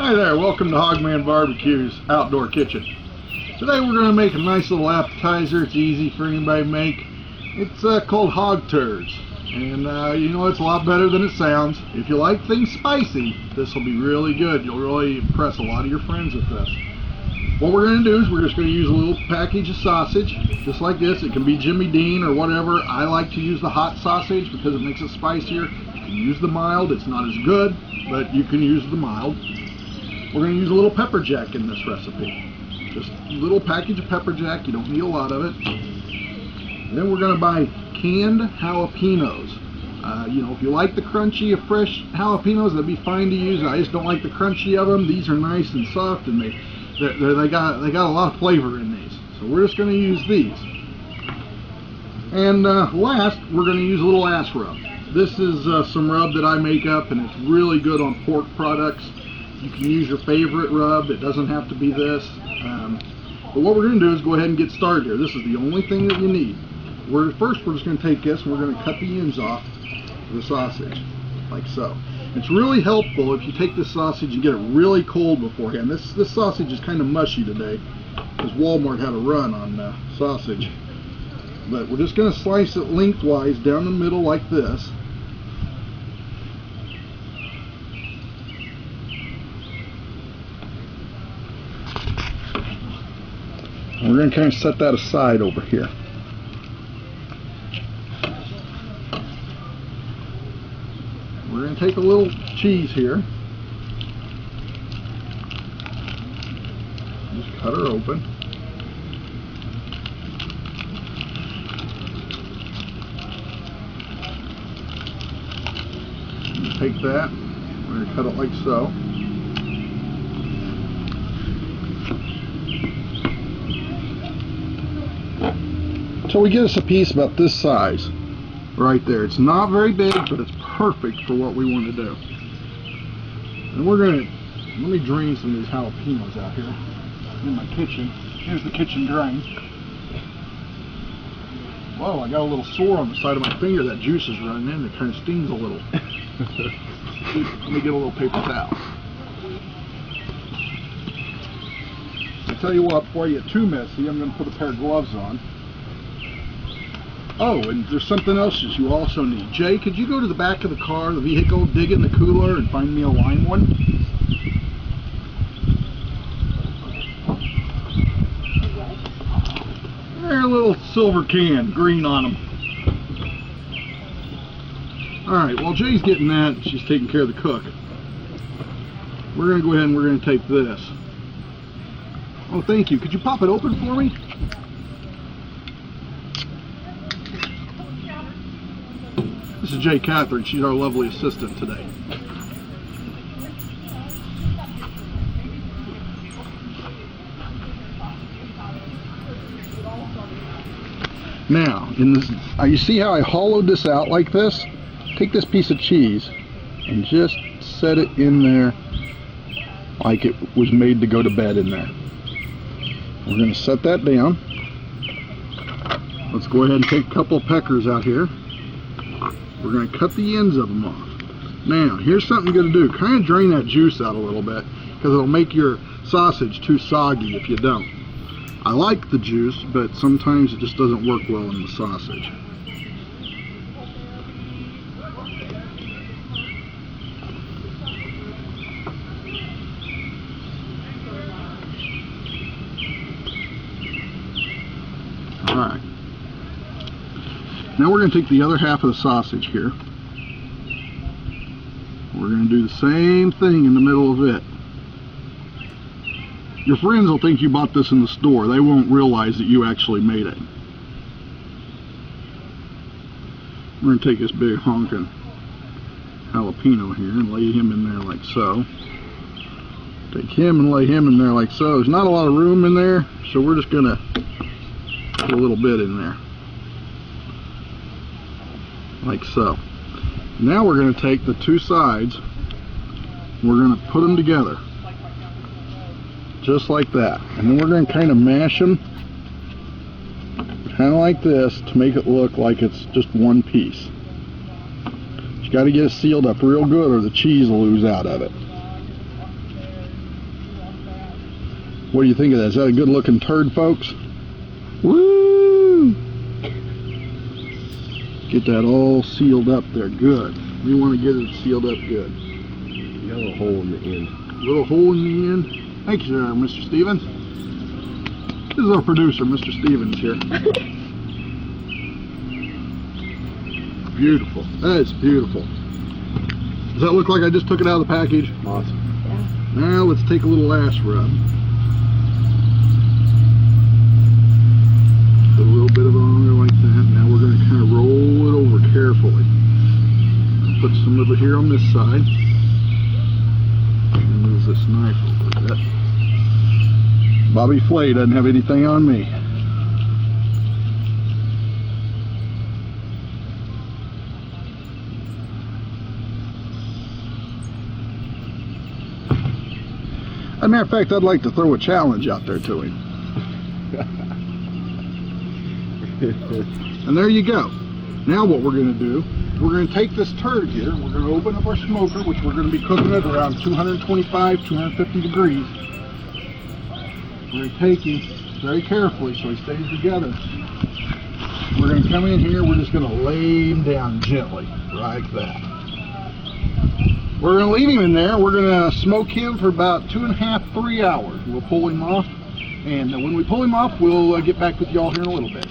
Hi there, welcome to Hogman Barbecue's Outdoor Kitchen. Today we're going to make a nice little appetizer. It's easy for anybody to make. It's called hog turds. And you know, it's a lot better than it sounds. If you like things spicy, this will be really good. You'll really impress a lot of your friends with this. What we're going to do is we're just going to use a little package of sausage, just like this. It can be Jimmy Dean or whatever. I like to use the hot sausage because it makes it spicier. You can use the mild. It's not as good, but you can use the mild. We're going to use a little pepper jack in this recipe. Just a little package of pepper jack. You don't need a lot of it. And then we're going to buy canned jalapenos. You know, if you like the crunchy of fresh jalapenos, that'd be fine to use. I just don't like the crunchy of them. These are nice and soft, and they got a lot of flavor in these. So we're just going to use these. And last, we're going to use a little ass rub. This is some rub that I make up, and it's really good on pork products. You can use your favorite rub. It doesn't have to be this. But what we're going to do is go ahead and get started here. This is the only thing that you need. First, we're just going to take this and we're going to cut the ends off the sausage, like so. It's really helpful if you take this sausage and get it really cold beforehand. This sausage is kind of mushy today because Walmart had a run on sausage. But we're just going to slice it lengthwise down the middle like this. We're going to kind of set that aside over here. We're going to take a little cheese here. Just cut her open. Take that. We're going to cut it like so. So we get us a piece about this size right there. It's not very big, but it's perfect for what we want to do. And we're going to, let me drain some of these jalapenos out here in my kitchen. Here's the kitchen drain. Whoa, I got a little sore on the side of my finger. That juice is running in. It kind of stings a little. Let me get a little paper towel. I tell you what, before I get too messy, I'm going to put a pair of gloves on. Oh, and there's something else that you also need. Jay, could you go to the back of the car, the vehicle, dig in the cooler, and find me a lime one? They're a little silver can, green on them. Alright, while Jay's getting that, she's taking care of the cook. We're going to go ahead and we're going to take this. Oh, thank you. Could you pop it open for me? This is Jay Catherine. She's our lovely assistant today. Now, in this, you see how I hollowed this out like this? Take this piece of cheese and just set it in there like it was made to go to bed in there. We're going to set that down. Let's go ahead and take a couple of peckers out here. We're going to cut the ends of them off. Now, here's something you're going to do. Kind of drain that juice out a little bit because it'll make your sausage too soggy if you don't. I like the juice, but sometimes it just doesn't work well in the sausage. Alright. Now we're going to take the other half of the sausage here. We're going to do the same thing in the middle of it. Your friends will think you bought this in the store. They won't realize that you actually made it. We're going to take this big honking jalapeno here and lay him in there like so. Take him and lay him in there like so. There's not a lot of room in there, so we're just going to put a little bit in there. Like so. Now we're going to take the two sides, we're going to put them together just like that, and then we're going to kind of mash them kind of like this to make it look like it's just one piece. You got to get it sealed up real good or the cheese will ooze out of it. What do you think of that? Is that a good looking turd, folks? Woo! Get that all sealed up there good. We want to get it sealed up good. You got a little hole in the end. Little hole in the end. Thank you, Mr. Stevens. This is our producer, Mr. Stevens here. Beautiful. That is beautiful. Does that look like I just took it out of the package? Awesome. Yeah. Now let's take a little ash rub. Put a little bit of it on there like that. Now we're going to kind of roll it over carefully. I'll put some of it here on this side. And move this knife over a bit. Bobby Flay doesn't have anything on me. As a matter of fact, I'd like to throw a challenge out there to him. And there you go. Now what we're going to do, we're going to take this turd here, we're going to open up our smoker, which we're going to be cooking at around 225, 250 degrees. We're going to take him very carefully so he stays together. We're going to come in here, we're just going to lay him down gently, like that. We're going to leave him in there. We're going to smoke him for about 2.5–3 hours. We'll pull him off, and when we pull him off, we'll get back with y'all here in a little bit.